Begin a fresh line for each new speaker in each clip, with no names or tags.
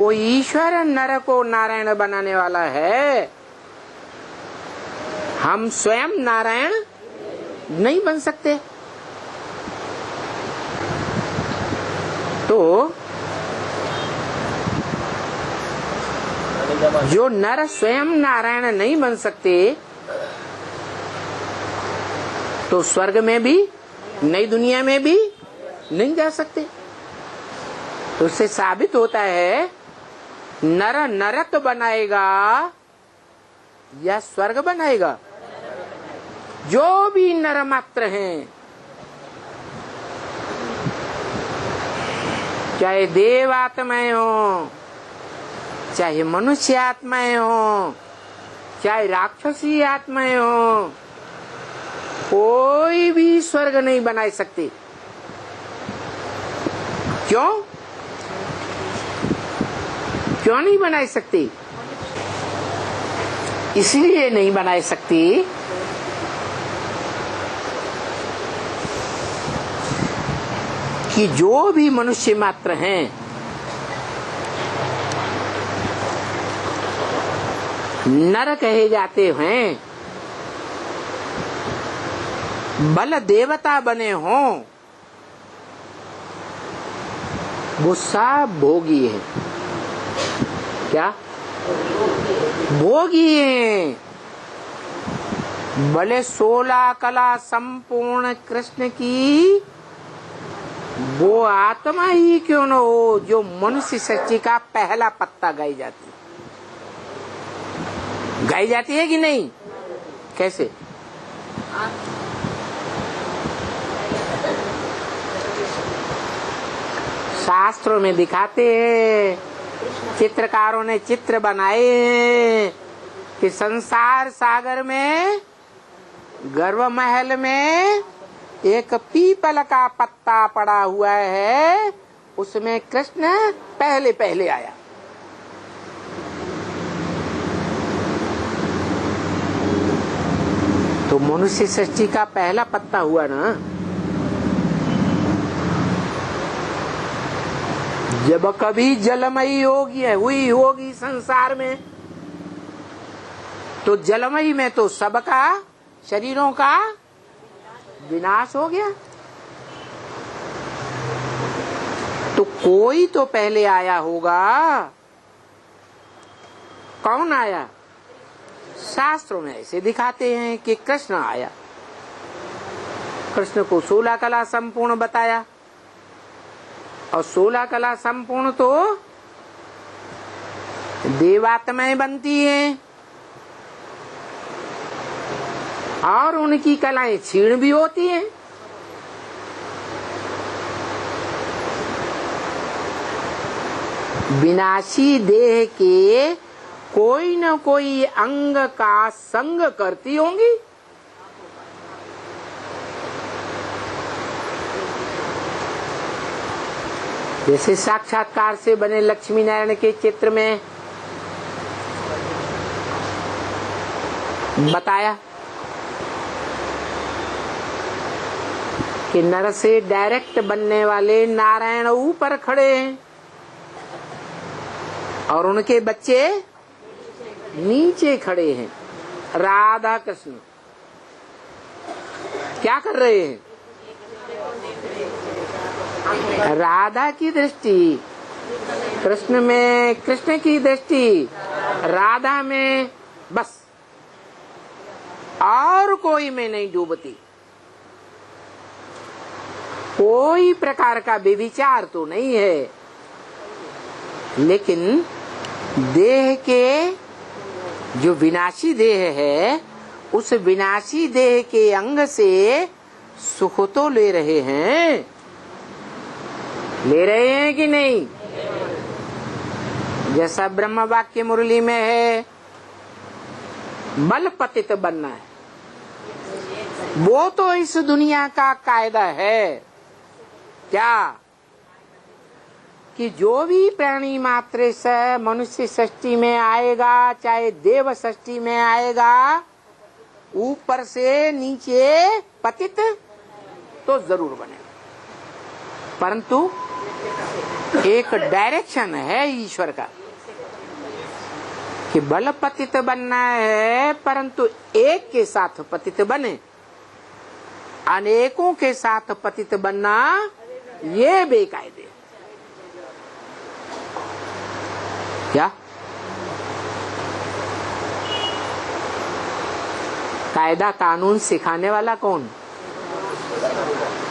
वो ईश्वर नर को नारायण बनाने वाला है, हम स्वयं नारायण नहीं बन सकते। तो जो नर स्वयं नारायण नहीं बन सकते तो स्वर्ग में भी, नई दुनिया में भी नहीं जा सकते। तो उससे साबित होता है नर नरक बनाएगा या स्वर्ग बनाएगा। जो भी नर मात्र हैं, चाहे देव आत्माएं हो, चाहे मनुष्य आत्माएं हो, चाहे राक्षसी आत्माएं हो, कोई भी स्वर्ग नहीं बना सकती। क्यों नहीं बना सकती? इसलिए नहीं बना सकती कि जो भी मनुष्य मात्र हैं, नर कहे जाते हैं, बल देवता बने हों, वो सब भोगी है। क्या भोगी है? भले 16 कला संपूर्ण कृष्ण की वो आत्मा ही क्यों न हो, जो मनुष्य सृष्टि का पहला पत्ता गाई जाती है कि नहीं? कैसे? शास्त्रों में दिखाते हैं, चित्रकारों ने चित्र बनाए हैं कि संसार सागर में, गर्भ महल में एक पीपल का पत्ता पड़ा हुआ है, उसमें कृष्ण पहले पहले आया। तो मनुष्य सृष्टि का पहला पत्ता हुआ ना। जब कभी जलमयी हुई होगी संसार में, तो जलमयी में तो सबका शरीरों का विनाश हो गया। तो कोई तो पहले आया होगा। कौन आया? शास्त्रों में ऐसे दिखाते हैं कि कृष्ण आया। कृष्ण को 16 कला संपूर्ण बताया, और 16 कला संपूर्ण तो देवात्माएं बनती हैं, और उनकी कलाएं क्षीण भी होती हैं। विनाशी देह के कोई न कोई अंग का संग करती होंगी। जैसे साक्षात्कार से बने लक्ष्मी नारायण के चित्र में बताया कि नर से डायरेक्ट बनने वाले नारायण ऊपर खड़े हैं और उनके बच्चे नीचे खड़े हैं। राधा कृष्ण क्या कर रहे हैं? राधा की दृष्टि कृष्ण में, कृष्ण की दृष्टि राधा में, बस और कोई में नहीं डूबती। कोई प्रकार का व्यभिचार तो नहीं है, लेकिन देह के जो विनाशी देह है, उस विनाशी देह के अंग से सुख तो ले रहे हैं। ले रहे हैं कि नहीं? जैसा ब्रह्म वाक्य मुरली में है, बल पतित बनना है, वो तो इस दुनिया का कायदा है। क्या कि जो भी प्राणी मात्र से मनुष्य सृष्टि में आएगा, चाहे देव सृष्टि में आएगा, ऊपर से नीचे पतित तो जरूर बनेगा, परंतु एक डायरेक्शन है ईश्वर का कि बल पतित बनना है, परंतु एक के साथ पतित बने। अनेकों के साथ पतित बनना ये बेकायदे। क्या कायदा कानून सिखाने वाला कौन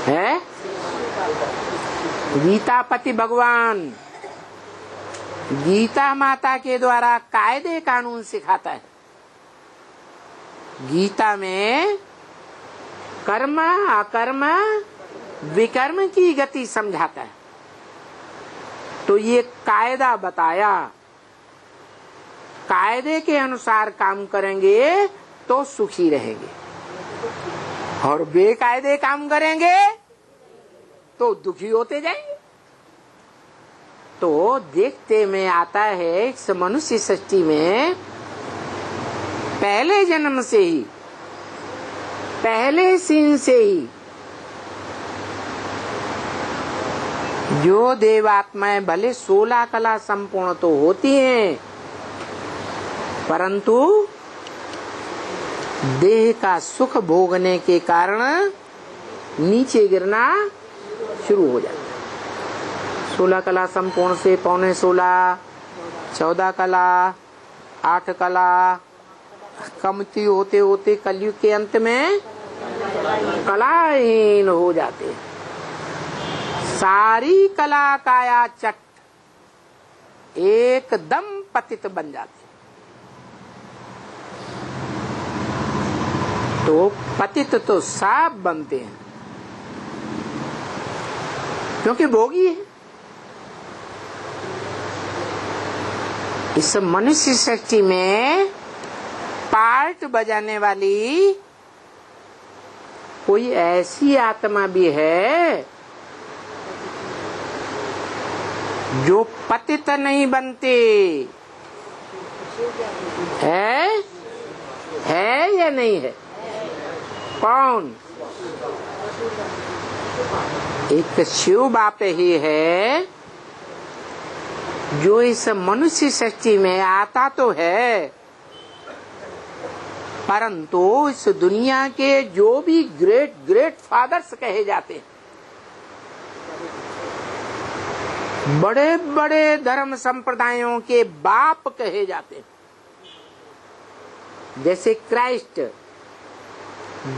है? गीतापति भगवान गीता माता के द्वारा कायदे कानून सिखाता है। गीता में कर्म अकर्म विकर्म की गति समझाता है। तो ये कायदा बताया, कायदे के अनुसार काम करेंगे तो सुखी रहेंगे, और बेकायदे काम करेंगे तो दुखी होते जाएंगे। तो देखते में आता है इस मनुष्य सृष्टि में पहले जन्म से ही, पहले सीन से ही जो देवात्माएं भले 16 कला संपूर्ण तो होती हैं, परंतु देह का सुख भोगने के कारण नीचे गिरना शुरू हो जाता है। 16 कला संपूर्ण से 15.5, 14 कला, 8 कला, कमती होते होते कलयुग के अंत में कलाहीन हो जाते हैं। सारी कला काया चट एकदम पतित बन जाते। तो पतित तो साफ बनते हैं, क्योंकि भोगी है। इस मनुष्य सृष्टि में पार्ट बजाने वाली कोई ऐसी आत्मा भी है जो पतित नहीं बनती है या नहीं है? कौन? एक शिव बाप ही है जो इस मनुष्य सृष्टि में आता तो है, परंतु इस दुनिया के जो भी ग्रेट ग्रेट फादर्स कहे जाते हैं, बड़े बड़े धर्म संप्रदायों के बाप कहे जाते हैं, जैसे क्राइस्ट,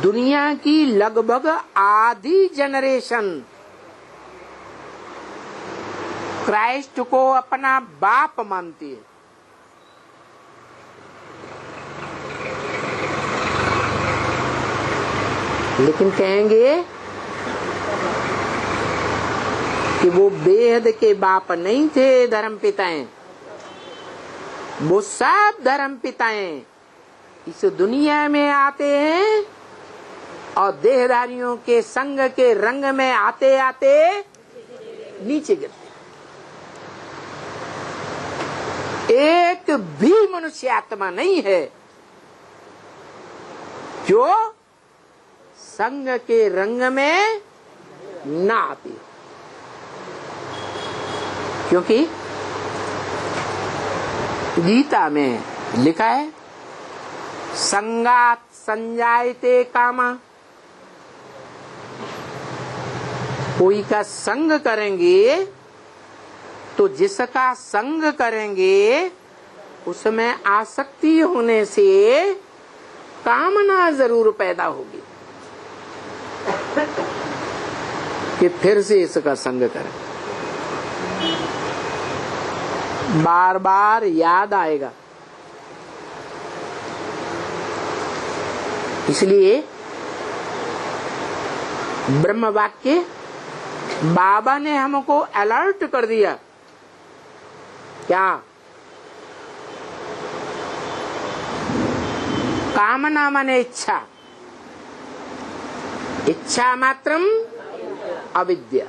दुनिया की लगभग आधी जनरेशन क्राइस्ट को अपना बाप मानती है। लेकिन कहेंगे कि वो बेहद के बाप नहीं थे, धर्म पिताएं। वो सब धर्म पिताएं इस दुनिया में आते हैं और देहधारियों के संग के रंग में आते आते नीचे गिरते। एक भी मनुष्य आत्मा नहीं है जो संग के रंग में ना आती, क्योंकि गीता में लिखा है संगात संजायते कामा। कोई का संग करेंगे तो जिसका संग करेंगे उसमें आसक्ति होने से कामना जरूर पैदा होगी कि फिर से इसका संग करें। बार बार याद आएगा। इसलिए ब्रह्म वाक्य बाबा ने हमको अलर्ट कर दिया। क्या? कामना माने इच्छा, इच्छा मात्रम अविद्या।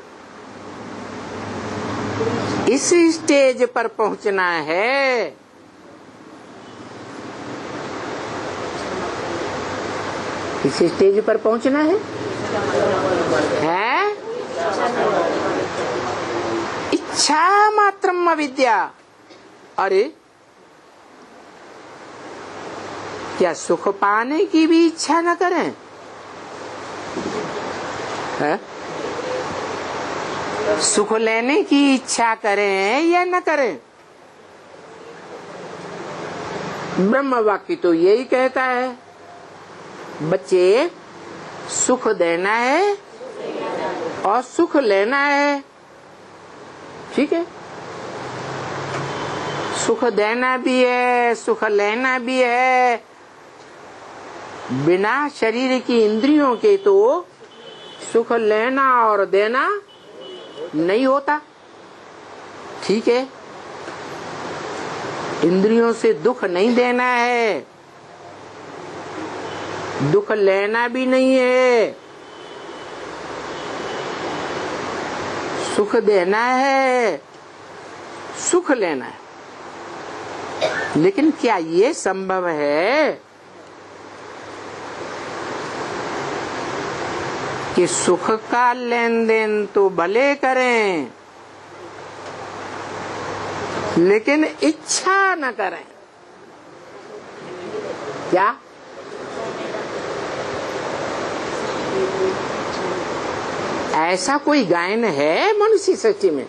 इस स्टेज पर पहुंचना है। इस स्टेज पर पहुंचना है? इच्छा मात्रम अविद्या। अरे क्या सुख पाने की भी इच्छा न करें? है? सुख लेने की इच्छा करें या न करें? ब्रह्म वाक्य तो यही कहता है, बच्चे सुख देना है और सुख लेना है। ठीक है, सुख देना भी है, सुख लेना भी है। बिना शरीर की इंद्रियों के तो सुख लेना और देना नहीं होता। ठीक है, इंद्रियों से दुख नहीं देना है, दुख लेना भी नहीं है, सुख देना है, सुख लेना है। लेकिन क्या ये संभव है कि सुख का लेन देन तो भले करें लेकिन इच्छा न करें? क्या ऐसा कोई गायन है मनुष्य सृष्टि में?